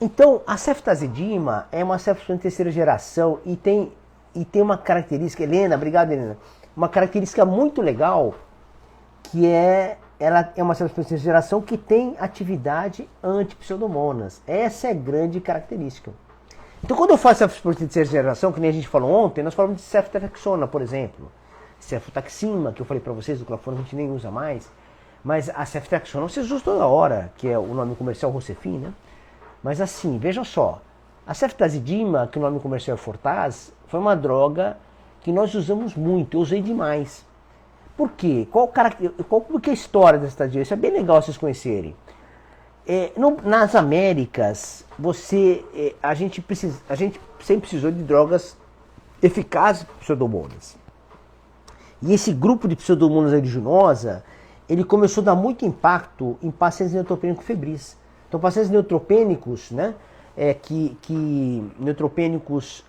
Então, a ceftazidima é uma ceftriaxona de terceira geração e tem uma característica, Helena, obrigado Helena, uma característica muito legal, que ela é uma ceftriaxona de terceira geração que tem atividade anti-pseudomonas. Essa é a grande característica. Então, quando eu faço ceftriaxona de terceira geração, que nem a gente falou ontem, nós falamos de ceftriaxona, por exemplo, cefotaxima, que eu falei para vocês, do cloroformo a gente nem usa mais, mas a ceftriaxona vocês usam toda hora, que é o nome comercial Rocefin, né? Mas assim, vejam só, a ceftazidima, que o nome comercial é Fortaz, foi uma droga que nós usamos muito, eu usei demais. Por quê? Qual que é a história dessa ceftazidima? Isso é bem legal vocês conhecerem. Nas Américas, a gente sempre precisou de drogas eficazes para pseudomonas. E esse grupo de pseudomonas aeruginosa, ele começou a dar muito impacto em pacientes neutropênicos febris. Então, pacientes neutropênicos, né, neutropênicos,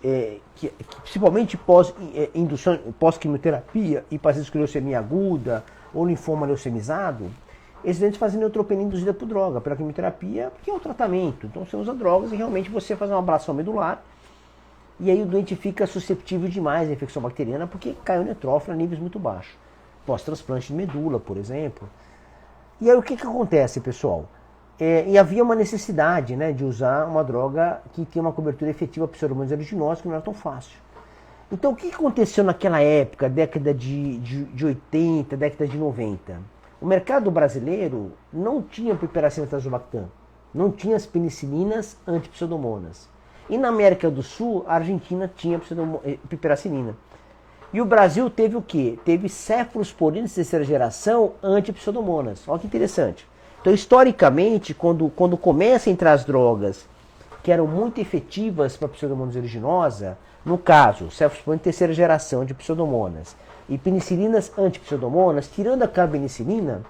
principalmente pós-quimioterapia e pacientes com leucemia aguda ou linfoma leucemizado, esses doentes fazem neutropenia induzida por droga, pela quimioterapia, porque é o tratamento. Então, você usa drogas e realmente você faz uma ablação medular e aí o doente fica susceptível demais à infecção bacteriana porque caiu neutrófilo a níveis muito baixos. Pós-transplante de medula, por exemplo. E aí o que acontece, pessoal? E havia uma necessidade, né, de usar uma droga que tinha uma cobertura efetiva para pseudomonas aeruginosa, que não era tão fácil. Então o que aconteceu naquela época, década de 80, década de 90? O mercado brasileiro não tinha piperacina tazobactam, não tinha as penicilinas antipseudomonas. E na América do Sul, a Argentina tinha piperacinina. E o Brasil teve o quê? Teve cefalosporinas de terceira geração antipseudomonas. Olha que interessante. Então, historicamente, quando começa a entrar as drogas que eram muito efetivas para a pseudomonas aeruginosa, no caso, cefalosporina de terceira geração de pseudomonas e penicilinas antipseudomonas, tirando a carbenicilina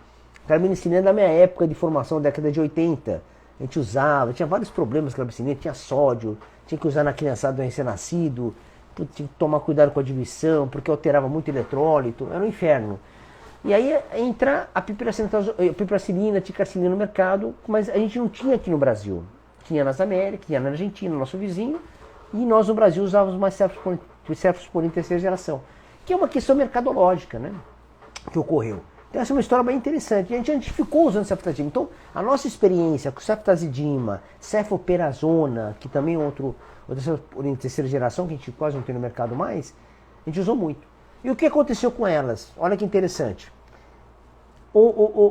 é da minha época de formação, década de 80, a gente usava, tinha vários problemas com a carbenicilina, tinha sódio, tinha que usar na criançada do recém-nascido, tinha que tomar cuidado com a diluição, porque alterava muito eletrólito, era um inferno. E aí entra a piperacilina, ticarcilina no mercado, mas a gente não tinha aqui no Brasil. Tinha nas Américas, tinha na Argentina, nosso vizinho, e nós no Brasil usávamos mais cefalosporina de terceira geração, que é uma questão mercadológica, né, que ocorreu. Então essa é uma história bem interessante. E a gente ficou usando ceftazidima. Então a nossa experiência com ceftazidima, cefoperazona, que também é outra cefalosporina de terceira geração, que a gente quase não tem no mercado mais, a gente usou muito. E o que aconteceu com elas? Olha que interessante.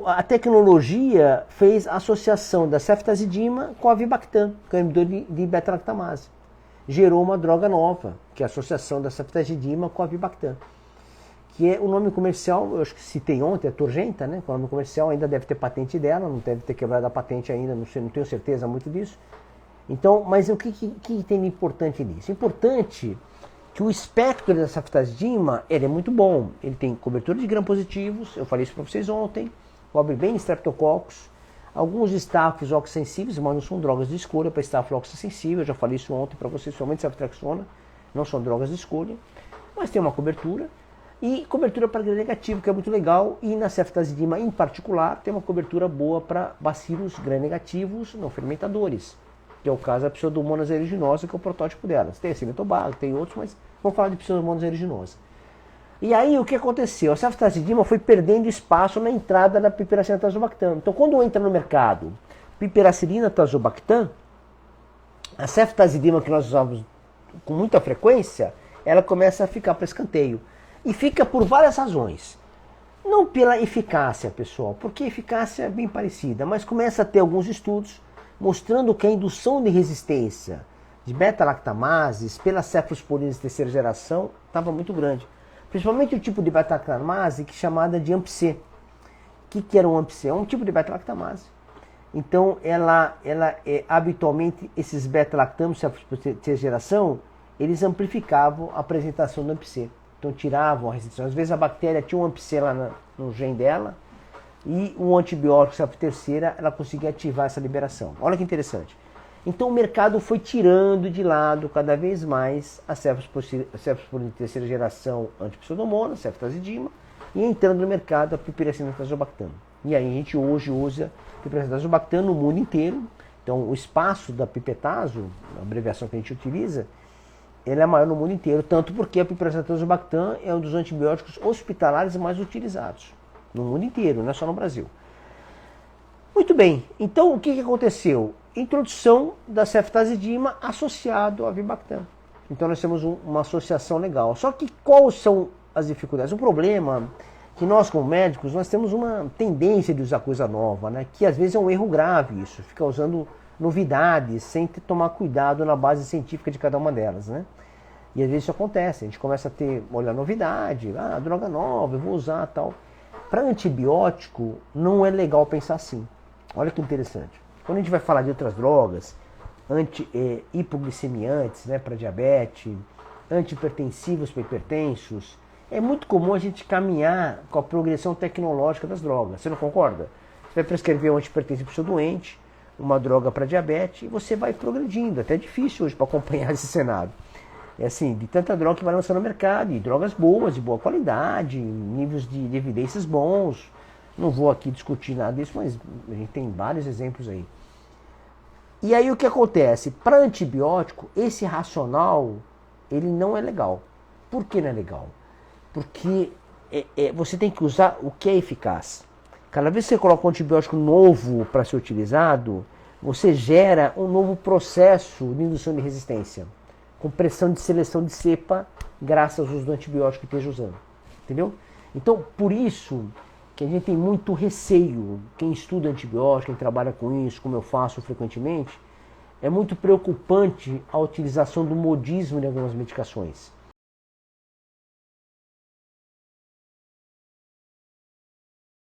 A tecnologia fez a associação da ceftazidima com a avibactam, que é o inibidor de beta-lactamase. Gerou uma droga nova, que é a associação da ceftazidima com a avibactam. Que é o nome comercial, eu acho que citei ontem, é Turgenta, né? O nome comercial ainda deve ter patente dela, não deve ter quebrado a patente ainda, não sei, não tenho certeza muito disso. Então, mas o que tem de importante nisso? Importante que o espectro da ceftazidima ele é muito bom. Ele tem cobertura de gram-positivos, eu falei isso para vocês ontem, cobre bem streptococcus, alguns estafos oxissensíveis, mas não são drogas de escolha para estafo oxissensível, eu já falei isso ontem para vocês, somente ceftriaxona, não são drogas de escolha, mas tem uma cobertura, e cobertura para gram negativo, que é muito legal, e na ceftazidima em particular tem uma cobertura boa para bacilos gram negativos não fermentadores, que é o caso da pseudomonas aeruginosa, que é o protótipo delas. Tem a cimetobacter, tem outros, mas vamos falar de pseudomonas aeruginosa. E aí o que aconteceu? A ceftazidima foi perdendo espaço na entrada da piperacilina tazobactam. Então quando entra no mercado piperacilina tazobactam, a ceftazidima que nós usamos com muita frequência, ela começa a ficar para escanteio. E fica por várias razões. Não pela eficácia, pessoal, porque a eficácia é bem parecida, mas começa a ter alguns estudos mostrando que a indução de resistência de beta-lactamases pela cefalosporina de terceira geração estava muito grande. Principalmente o tipo de beta-lactamase que é chamada de AMP-C. O que era um AMP-C? É um tipo de beta-lactamase. Então, habitualmente, esses beta-lactamos de terceira geração, eles amplificavam a apresentação do AMP-C. Então, tiravam a resistência. Às vezes, a bactéria tinha um AMP-C lá no gene dela, e o antibiótico terceira, ela conseguia ativar essa liberação. Olha que interessante. Então o mercado foi tirando de lado cada vez mais a cefalosporina de terceira geração antipseudomonas, ceftazidima, e entrando no mercado a piperacilina tazobactam. E aí a gente hoje usa piperacilina tazobactam no mundo inteiro. Então, o espaço da pipetazo, a abreviação que a gente utiliza, ele é maior no mundo inteiro, tanto porque a piperacetazobactam é um dos antibióticos hospitalares mais utilizados no mundo inteiro, não é só no Brasil. Muito bem, então o que aconteceu? Introdução da ceftazidima associado ao avibactam. Então nós temos uma associação legal. Só que quais são as dificuldades? O problema é que nós, como médicos, nós temos uma tendência de usar coisa nova, né? Que às vezes é um erro grave isso, ficar usando novidades sem tomar cuidado na base científica de cada uma delas, né? E às vezes isso acontece, a gente começa a olhar novidade, droga nova, eu vou usar tal. Para antibiótico, não é legal pensar assim. Olha que interessante. Quando a gente vai falar de outras drogas, hipoglicemiantes, né, para diabetes, antihipertensivos para hipertensos, é muito comum a gente caminhar com a progressão tecnológica das drogas. Você não concorda? Você vai prescrever um antihipertensivo para o seu doente, uma droga para diabetes, e você vai progredindo. Até é difícil hoje para acompanhar esse cenário. É assim, de tanta droga que vai lançando no mercado, e drogas boas, de boa qualidade, níveis de evidências bons. Não vou aqui discutir nada disso, mas a gente tem vários exemplos aí. E aí o que acontece? Para antibiótico, esse racional, ele não é legal. Por que não é legal? Porque você tem que usar o que é eficaz. Cada vez que você coloca um antibiótico novo para ser utilizado, você gera um novo processo de indução de resistência, com pressão de seleção de cepa, graças ao uso do antibiótico que esteja usando. Entendeu? Então, por isso que a gente tem muito receio, quem estuda antibiótico, quem trabalha com isso, como eu faço frequentemente, é muito preocupante a utilização do modismo de algumas medicações.